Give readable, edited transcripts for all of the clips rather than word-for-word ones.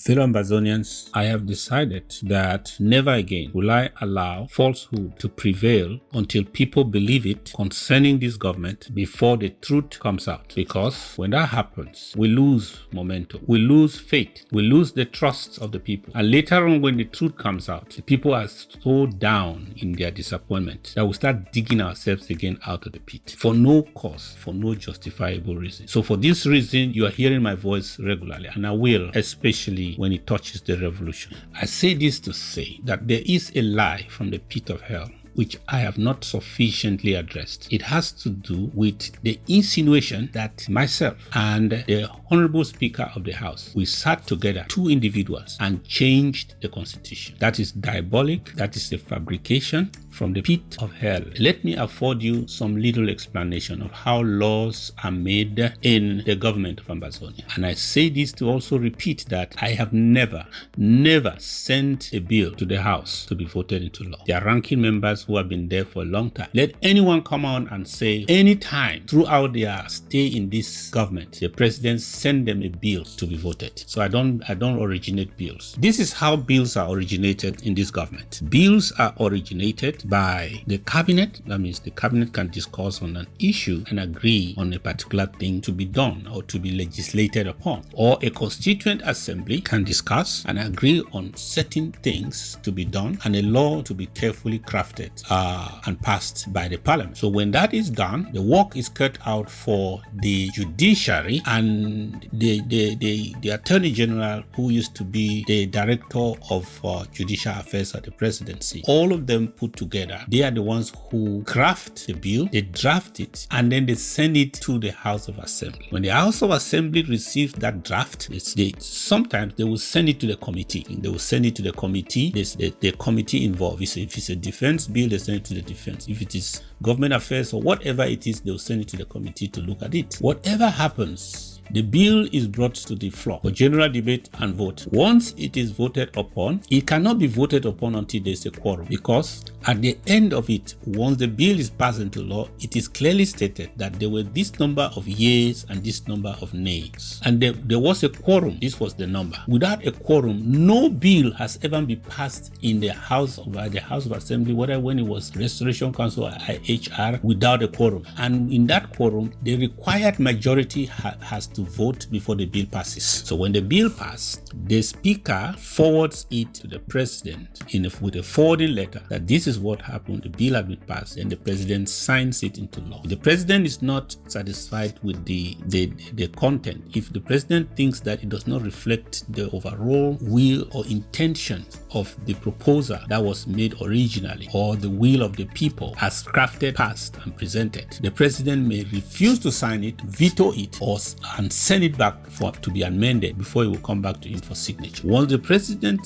Fellow Ambazonians, I have decided that never again will I allow falsehood to prevail until people believe it concerning this government before the truth comes out. Because when that happens, we lose momentum, we lose faith, we lose the trust of the people. And later on, when the truth comes out, the people are so down in their disappointment that we start digging ourselves again out of the pit for no cause, for no justifiable reason. So for this reason, you are hearing my voice regularly, and I will, especially when it touches the revolution. I say this to say that there is a lie from the pit of hell which I have not sufficiently addressed. It has to do with the insinuation that myself and the Honorable Speaker of the House, we sat together, two individuals, and changed the Constitution. That is diabolic. That is a fabrication from the pit of hell. Let me afford you some little explanation of how laws are made in the government of Ambazonia. And I say this to also repeat that I have never sent a bill to the House to be voted into law. There are ranking members who have been there for a long time. Let anyone come on and say anytime throughout their stay in this government, the president send them a bill to be voted. So I don't originate bills. This is how bills are originated in this government. Bills are originated by the cabinet. That means the cabinet can discuss on an issue and agree on a particular thing to be done or to be legislated upon. Or a constituent assembly can discuss and agree on certain things to be done and a law to be carefully crafted and passed by the parliament. So when that is done, the work is cut out for the judiciary and the attorney general, who used to be the director of judicial affairs at the presidency. All of them put together, they are the ones who craft the bill, they draft it, and then they send it to the House of Assembly. When the House of Assembly receives that draft, sometimes they will send it to the committee. They will send it to the committee. The committee involved. If it's a defense bill, they send it to the defense. If it is government affairs or whatever it is, they will send it to the committee to look at it. Whatever happens, the bill is brought to the floor for general debate and vote. Once it is voted upon, it cannot be voted upon until there is a quorum, because at the end of it, once the bill is passed into law, it is clearly stated that there were this number of yeas and this number of nays. And there was a quorum. This was the number. Without a quorum, no bill has ever been passed in the House of Assembly, whether when it was Restoration Council or IHR, without a quorum. And in that quorum, the required majority has to vote before the bill passes. So when the bill passed, the speaker forwards it to the president with a forwarding letter that this is what happened, the bill has been passed, and the president signs it into law. If the president is not satisfied with the content, if the president thinks that it does not reflect the overall will or intention of the proposal that was made originally, or the will of the people as crafted, passed, and presented, the president may refuse to sign it, veto it, and send it back to be amended before it will come back to him for signature. Once the president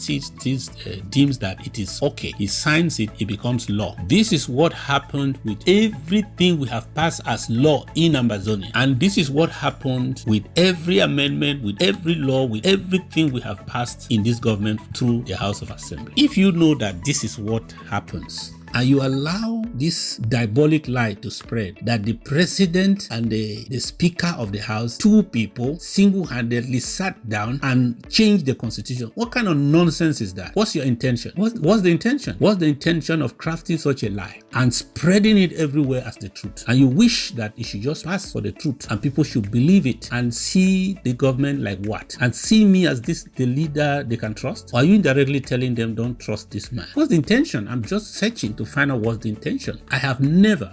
deems that it is okay, he signs it, it becomes law. This is what happened with everything we have passed as law in Ambazonia. And this is what happened with every amendment, with every law, with everything we have passed in this government through the House of Assembly. If you know that this is what happens, and you allow this diabolic lie to spread that the president and the speaker of the house, two people, single-handedly sat down and changed the constitution. What kind of nonsense is that? What's your intention? What's the intention? What's the intention of crafting such a lie and spreading it everywhere as the truth? And you wish that it should just pass for the truth and people should believe it and see the government like what? And see me as the leader they can trust? Or are you indirectly telling them, don't trust this man? What's the intention? I'm just searching to find out what's the intention. I have never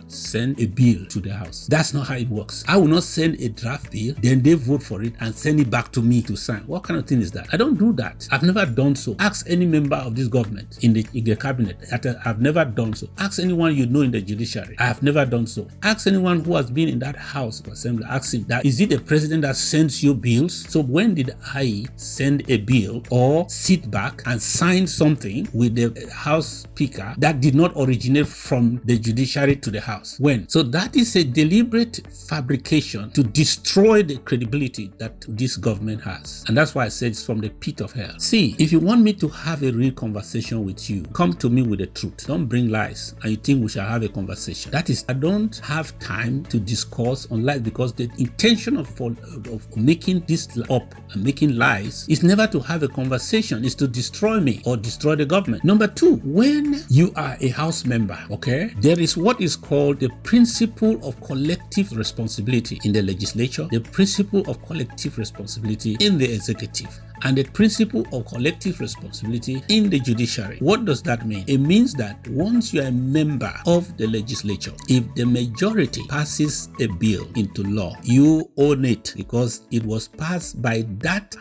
sent a bill to the House. That's not how it works. I will not send a draft bill, then they vote for it and send it back to me to sign. What kind of thing is that? I don't do that. I've never done so. Ask any member of this government in the cabinet. I've never done so. Ask anyone you know in the judiciary. I have never done so. Ask anyone who has been in that House of Assembly. Ask him that, is it the president that sends you bills? So when did I send a bill or sit back and sign something with the House Speaker that that did not originate from the judiciary to the House. When? So that is a deliberate fabrication to destroy the credibility that this government has. And that's why I said it's from the pit of hell. See, if you want me to have a real conversation with you, come to me with the truth. Don't bring lies and you think we shall have a conversation. That is, I don't have time to discuss on lies, because the intention of making this up and making lies is never to have a conversation, is to destroy me or destroy the government. Number two, when you are a House member, okay, there is what is called the principle of collective responsibility in the legislature, the principle of collective responsibility in the executive, and the principle of collective responsibility in the judiciary. What does that mean? It means that once you are a member of the legislature, if the majority passes a bill into law, you own it, because it was passed by that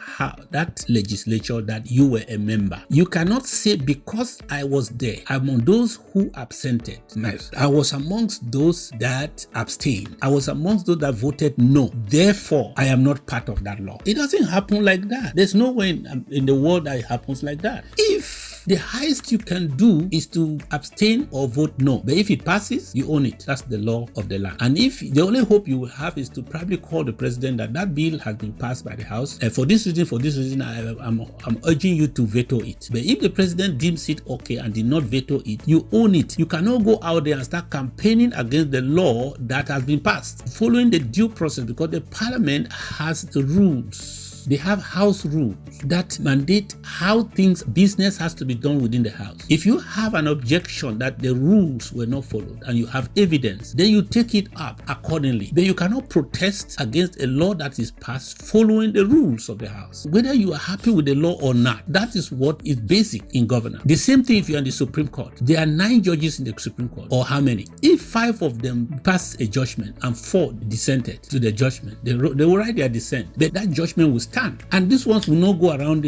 legislature that you were a member. You cannot say, because I was there, I'm among those who absented. Nice. I was amongst those that abstained. I was amongst those that voted no. Therefore, I am not part of that law. It doesn't happen like that. There's no way in the world that it happens like that. If the highest you can do is to abstain or vote no, but if it passes, you own it. That's the law of the land. And if the only hope you will have is to probably call the president that bill has been passed by the House, and for this reason, I'm urging you to veto it. But if the president deems it okay and did not veto it, you own it. You cannot go out there and start campaigning against the law that has been passed, following the due process, because the parliament has the rules. They have house rules that mandate how business has to be done within the house. If you have an objection that the rules were not followed and you have evidence, then you take it up accordingly. But you cannot protest against a law that is passed following the rules of the house. Whether you are happy with the law or not, that is what is basic in governance. The same thing if you're in the Supreme Court. There are 9 judges in the Supreme Court, or how many? If 5 of them pass a judgment and 4 dissented to the judgment, they will write their dissent, but that judgment will stand. And these ones will not go around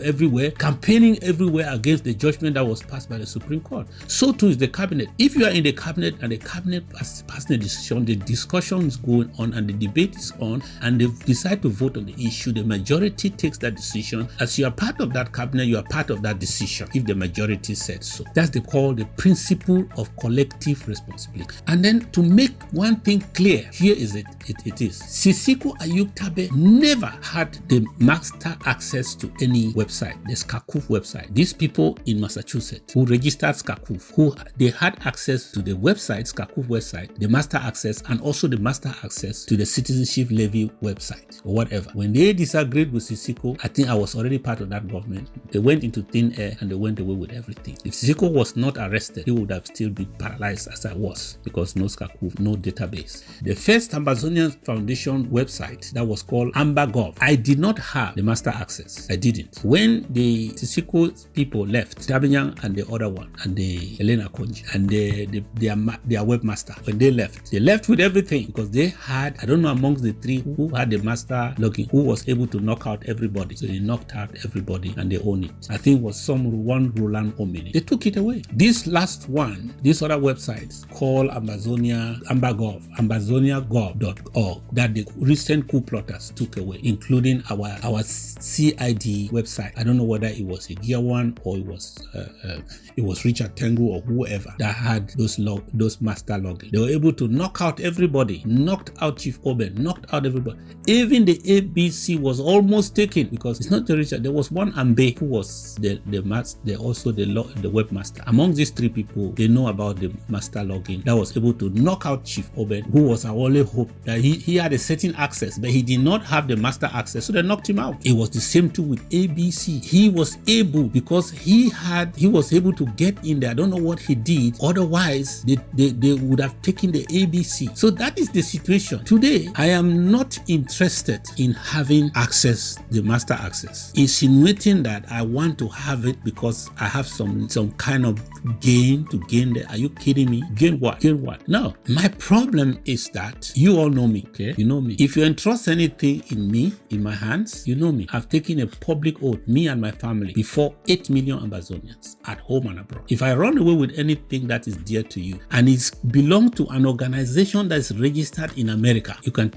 everywhere, campaigning everywhere against the judgment that was passed by the Supreme Court. So too is the cabinet. If you are in the cabinet and the cabinet passing a decision, the discussion is going on and the debate is on, and they decide to vote on the issue, the majority takes that decision. As you are part of that cabinet, you are part of that decision if the majority said so. That's called the principle of collective responsibility. And then to make one thing clear, here is it is. Sisiko Ayub Tabe never had the master access to any website, the Skakoof website. These people in Massachusetts who registered Skakoof, they had access to the website, Skakoof website, the master access, and also the master access to the citizenship levy website or whatever. When they disagreed with Sisiko, I think I was already part of that government. They went into thin air and they went away with everything. If Sisiko was not arrested, he would have still been paralyzed as I was, because no Skakoof, no database. The first Ambazonian Foundation website that was called Amba Gov, I did not have the master access. I didn't. When the Sisiko people left, Tabinyang and the other one, and the Elena Konji, and their webmaster, when they left with everything, because they had, I don't know amongst the 3 who had the master login, who was able to knock out everybody. So they knocked out everybody and they own it. I think it was one Roland Omini. They took it away. This last one, this other website called ambazoniagov.org, that the recent coup plotters took away, including our CID website. I don't know whether it was a Gear One or it was Richard Tengu or whoever that had those master login. They were able to knock out everybody, knocked out Chief Oben, knocked out everybody. Even the ABC was almost taken, because it's not the Richard. There was one Amba who was the webmaster. Among these 3 people, they know about the master login that was able to knock out Chief Oben, who was our only hope. That he had a certain access, but he did not have the master access, so they knocked him out. It was the same too with ABC. He was able, because he was able to get in there. I don't know what he did. Otherwise, they would have taken the ABC. So that is the situation. Today, I am not interested in having access, the master access. Insinuating that I want to have it because I have some kind of gain to gain there. Are you kidding me? Gain what? Gain what? No. My problem is that you all know me, okay? You know me. If you entrust anything in me, in my hands, you know me. I've taken taken a public oath, me and my family, before 8 million Ambazonians at home and abroad. If I run away with anything that is dear to you and it belongs to an organization that is registered in America, you can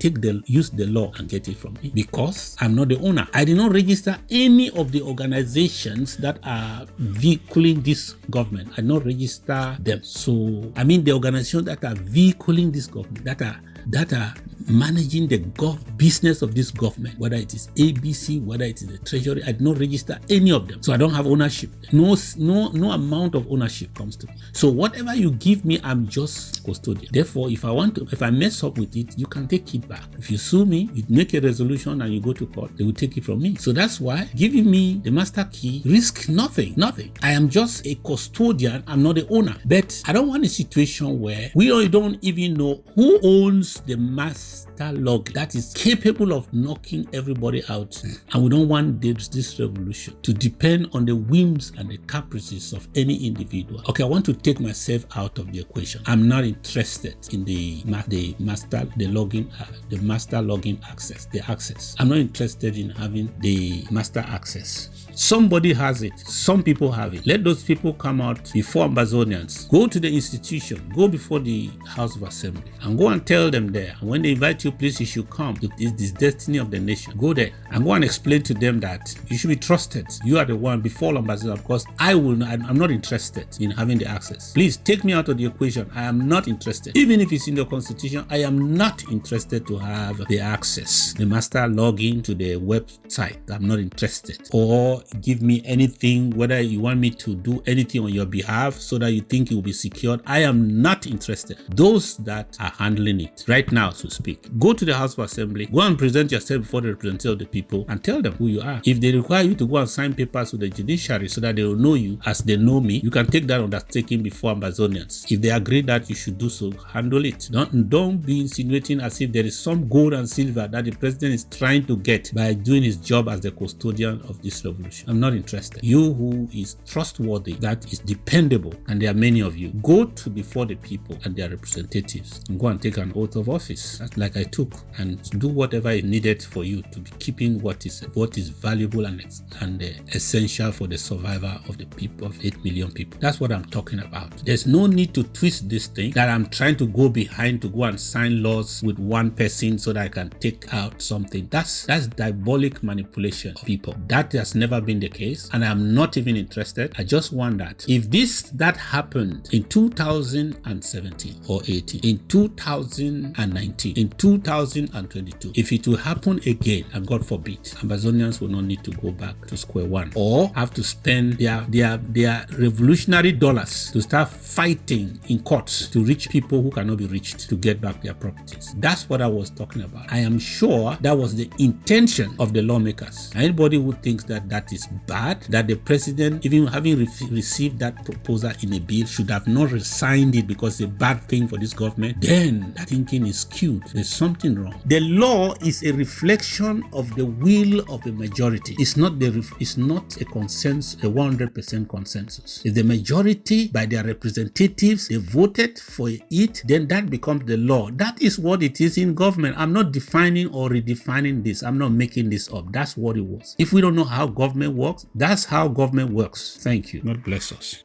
use the law and get it from me, because I'm not the owner. I did not register any of the organizations that are vehicling this government. I did not register them. So I mean the organizations that are vehicling this government, that are managing the business of this government, whether it is ABC, whether it is the Treasury, I did not register any of them. So I don't have ownership. No amount of ownership comes to me. So whatever you give me, I'm just custodian. Therefore, if I mess up with it, you can take it back. If you sue me, you make a resolution and you go to court, they will take it from me. So that's why giving me the master key risk nothing. I am just a custodian. I'm not the owner. But I don't want a situation where we don't even know who owns the master log that is capable of knocking everybody out. And we don't want this revolution to depend on the whims and the caprices of any individual. Okay, I want to take myself out of the equation. I'm not interested in the master login access. I'm not interested in having the master access. Somebody has it. Some people have it. Let those people come out before Ambazonians. Go to the institution. Go before the House of Assembly and go and tell them there. And when they invite you, please, you should come. It is the destiny of the nation. Go there and go and explain to them that you should be trusted. You are the one before Ambazonians, because I'm not interested in having the access. Please take me out of the equation. I am not interested. Even if it's in the constitution, I am not interested to have the access. The master login to the website. I'm not interested. Or give me anything, whether you want me to do anything on your behalf so that you think it will be secured. I am not interested. Those that are handling it right now, so to speak, go to the House of Assembly, go and present yourself before the representative of the people and tell them who you are. If they require you to go and sign papers with the judiciary so that they will know you as they know me, you can take that undertaking before Ambazonians. If they agree that you should do so, handle it. Don't be insinuating as if there is some gold and silver that the president is trying to get by doing his job as the custodian of this revolution. I'm not interested. You who is trustworthy, that is dependable, and there are many of you, go to before the people and their representatives and go and take an oath of office, like I took, and do whatever is needed for you to be keeping what is valuable and essential for the survival of the people, of 8 million people. That's what I'm talking about. There's no need to twist this thing that I'm trying to go behind to go and sign laws with one person so that I can take out something. That's diabolic manipulation of people. That has never been the case, and I'm not even interested. I just want that if that happened in 2017 or 18, in 2019, in 2022, if it will happen again, and God forbid, Ambazonians will not need to go back to square one or have to spend their revolutionary dollars to start fighting in courts to reach people who cannot be reached to get back their properties. That's what I was talking about. I am sure that was the intention of the lawmakers. Anybody who thinks that is bad, that the president, even having received that proposal in a bill, should have not resigned it because it's a bad thing for this government, then that thinking is skewed. There's something wrong. The law is a reflection of the will of the majority. It's not a consensus, a 100% consensus. If the majority by their representatives, they voted for it, then that becomes the law. That is what it is in government. I'm not defining or redefining this. I'm not making this up. That's what it was. If we don't know how government works, that's how government works. Thank you. God bless us.